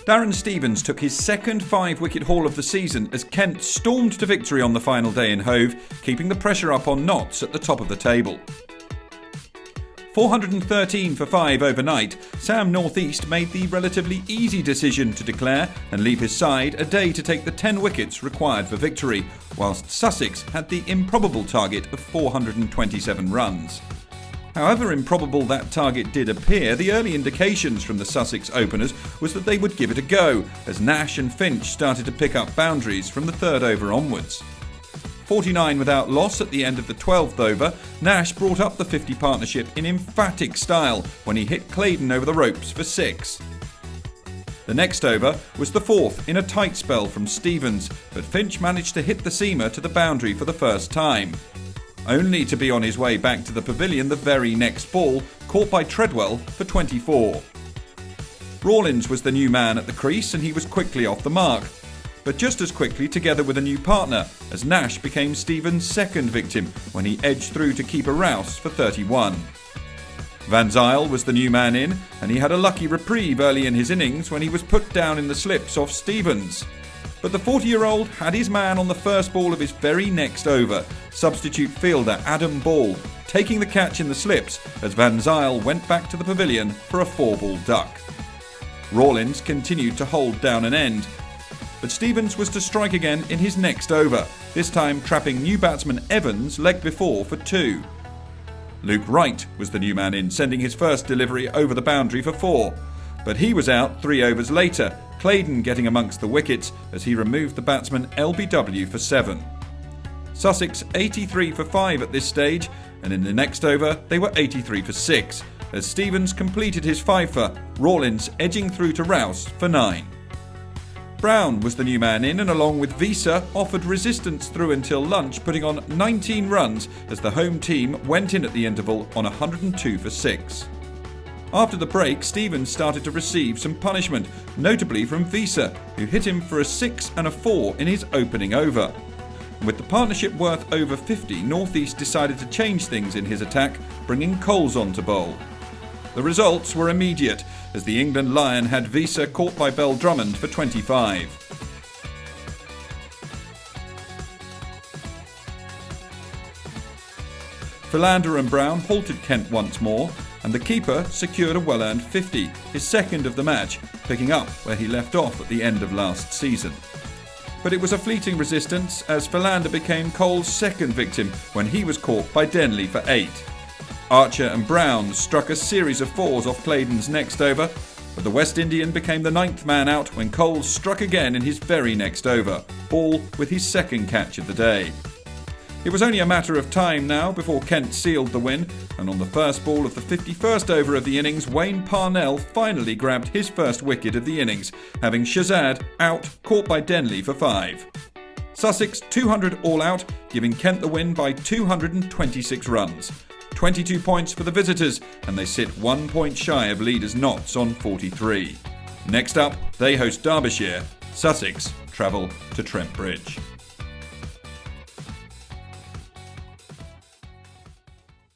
Darren Stevens took his second 5-wicket haul of the season as Kent stormed to victory on the final day in Hove, keeping the pressure up on Notts at the top of the table. 413 for 5 overnight, Sam Northeast made the relatively easy decision to declare and leave his side a day to take the 10 wickets required for victory, whilst Sussex had the improbable target of 427 runs. However improbable that target did appear, the early indications from the Sussex openers was that they would give it a go, as Nash and Finch started to pick up boundaries from the third over onwards. 49 without loss at the end of the 12th over, Nash brought up the 50 partnership in emphatic style when he hit Claydon over the ropes for 6. The next over was the 4th in a tight spell from Stevens, but Finch managed to hit the seamer to the boundary for the first time, only to be on his way back to the pavilion the very next ball, caught by Treadwell for 24. Rawlins was the new man at the crease and he was quickly off the mark, but just as quickly together with a new partner, as Nash became Stevens' second victim when he edged through to keeper Rouse for 31. Van Zyl was the new man in, and he had a lucky reprieve early in his innings when he was put down in the slips off Stevens. But the 40-year-old had his man on the first ball of his very next over, substitute fielder Adam Ball, taking the catch in the slips as Van Zyl went back to the pavilion for a 4-ball duck. Rawlins continued to hold down an end, but Stevens was to strike again in his next over, this time trapping new batsman Evans leg before for 2. Luke Wright was the new man in, sending his first delivery over the boundary for 4. But he was out 3 overs later, Claydon getting amongst the wickets as he removed the batsman LBW for 7. Sussex 83 for 5 at this stage, and in the next over they were 83 for 6, as Stevens completed his 5 for, Rawlins edging through to Rouse for 9. Brown was the new man in and along with Visa offered resistance through until lunch, putting on 19 runs as the home team went in at the interval on 102 for 6. After the break, Stevens started to receive some punishment, notably from Visa, who hit him for a 6 and a 4 in his opening over. With the partnership worth over 50, Northeast decided to change things in his attack, bringing Coles on to bowl. The results were immediate, as the England Lion had Visa caught by Bell Drummond for 25. Philander and Brown halted Kent once more, and the keeper secured a well-earned 50, his second of the match, picking up where he left off at the end of last season. But it was a fleeting resistance, as Philander became Cole's second victim when he was caught by Denley for 8. Archer and Brown struck a series of 4s off Claydon's next over, but the West Indian became the 9th man out when Coles struck again in his very next over, Ball with his second catch of the day. It was only a matter of time now before Kent sealed the win, and on the first ball of the 51st over of the innings, Wayne Parnell finally grabbed his first wicket of the innings, having Shazad out, caught by Denley for 5. Sussex 200 all out, giving Kent the win by 226 runs. 22 points for the visitors, and they sit 1 point shy of leaders Notts on 43. Next up, they host Derbyshire. Sussex travel to Trent Bridge.